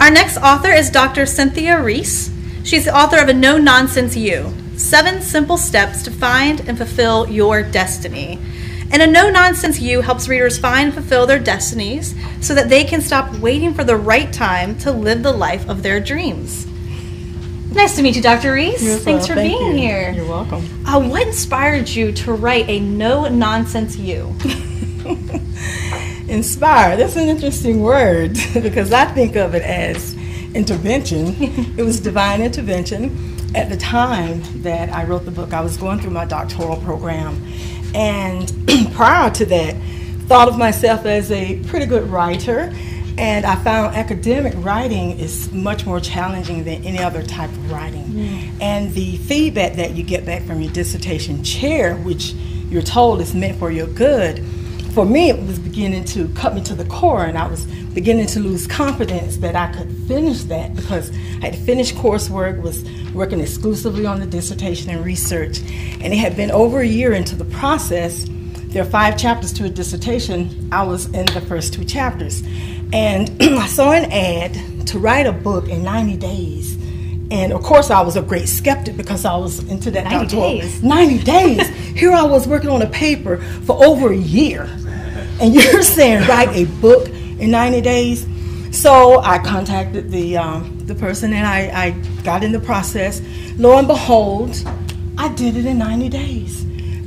Our next author is Dr. Cynthia Reese. She's the author of A No-Nonsense You, 7 Simple Steps to Find and Fulfill Your Destiny. And A No-Nonsense You helps readers find and fulfill their destinies so that they can stop waiting for the right time to live the life of their dreams. Nice to meet you, Dr. Reese. Thanks for being here. You're welcome. What inspired you to write A No-Nonsense You? Inspired. That's an interesting word because I think of it as intervention. It was divine intervention. At the time that I wrote the book, I was going through my doctoral program. And prior to that, thought of myself as a pretty good writer. And I found academic writing is much more challenging than any other type of writing. And the feedback that you get back from your dissertation chair, which you're told is meant for your good, for me it was beginning to cut me to the core, and I was beginning to lose confidence that I could finish that because I had finished coursework, was working exclusively on the dissertation and research, and it had been over a year into the process. There are 5 chapters to a dissertation. I was in the first 2 chapters. And I saw an ad to write a book in 90 days. And of course I was a great skeptic because I was into that 90 days. 90 days. Here I was working on a paper for over a year. And you're saying write a book in 90 days? So I contacted the person and I got in the process. Lo and behold, I did it in 90 days.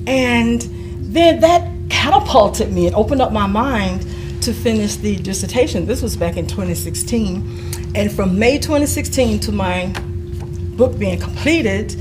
And then that catapulted me and opened up my mind to finish the dissertation. This was back in 2016. And from May 2016 to my book being completed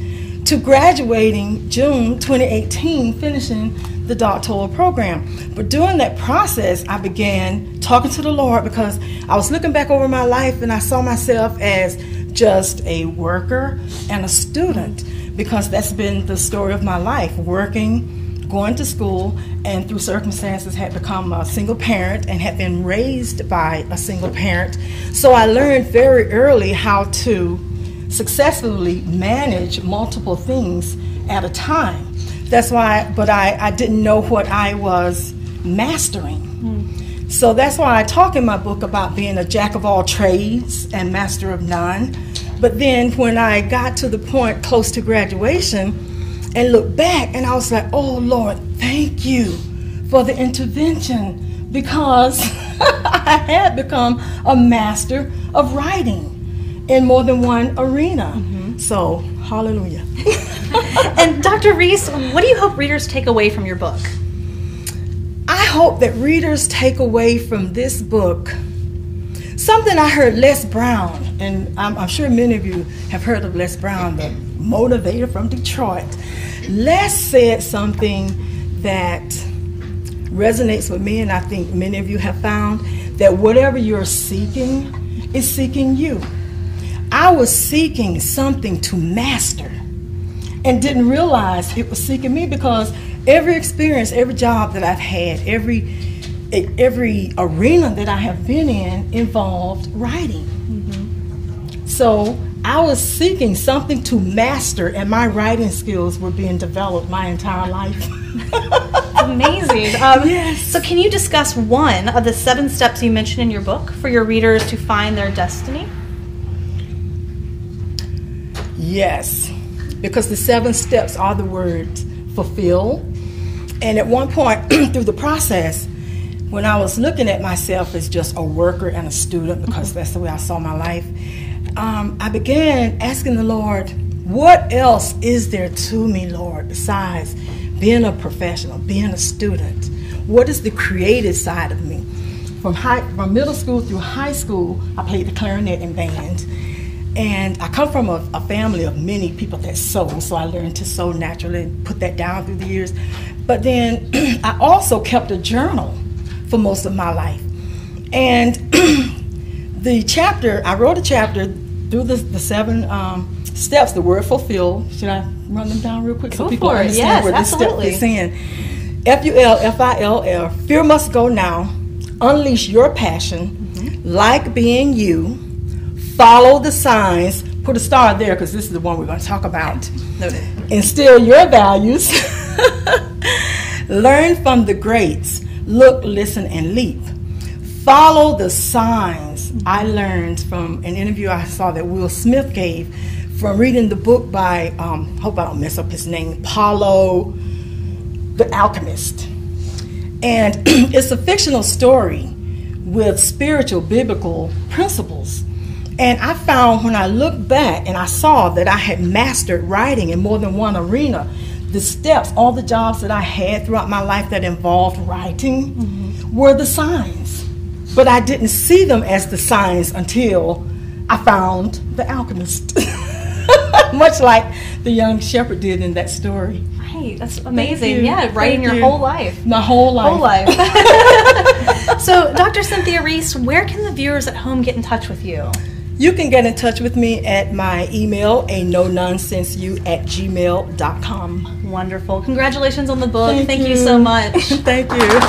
to graduating June 2018, finishing the doctoral program. But during that process, I began talking to the Lord because I was looking back over my life and I saw myself as just a worker and a student because that's been the story of my life, working, going to school, and through circumstances had become a single parent and had been raised by a single parent. So I learned very early how to successfully manage multiple things at a time. That's why, but I didn't know what I was mastering. So that's why I talk in my book about being a jack of all trades and master of none. But then when I got to the point close to graduation and looked back, and I was like, oh Lord, thank you for the intervention, because I had become a master of writing in more than one arena. So, hallelujah. And Dr. Reese, what do you hope readers take away from your book? I hope that readers take away from this book something I heard Les Brown, and I'm sure many of you have heard of Les Brown, the motivator from Detroit. Les said something that resonates with me, and I think many of you have found, that whatever you're seeking is seeking you. I was seeking something to master and didn't realize it was seeking me, because every experience, every job that I've had, every arena that I have been in involved writing. So I was seeking something to master, and my writing skills were being developed my entire life. Amazing. Yes. So can you discuss one of the 7 steps you mentioned in your book for your readers to find their destiny? Yes, because the 7 steps are the word fulfill. And at one point through the process, when I was looking at myself as just a worker and a student, because that's the way I saw my life, I began asking the Lord, what else is there to me, Lord, besides being a professional, being a student? What is the creative side of me? From middle school through high school, I played the clarinet and band. And I come from a family of many people that sew, so I learned to sew naturally and put that down through the years. But then I also kept a journal for most of my life. And I wrote a chapter through the 7 steps, the word fulfill. Should I run them down real quick so people understand where this step is in? F-U-L-F-I-L-L, fear must go now, unleash your passion, like being you, follow the signs, put a star there because this is the one we're going to talk about. Noted. Instill your values, learn from the greats, look, listen, and leap. Follow the signs. things I learned from an interview I saw that Will Smith gave from reading the book by, hope I don't mess up his name, Paulo the Alchemist. And it's a fictional story with spiritual biblical principles. And I found when I looked back and I saw that I had mastered writing in more than one arena, the steps, all the jobs that I had throughout my life that involved writing were the signs. But I didn't see them as the signs until I found the alchemist. Much like the young shepherd did in that story. Right, that's amazing. Yeah, writing your whole life. My whole life. Whole life. So, Dr. Cynthia Reese, where can the viewers at home get in touch with you? You can get in touch with me at my email, anononsenseyou@gmail.com. Wonderful. Congratulations on the book. Thank you so much. Thank you.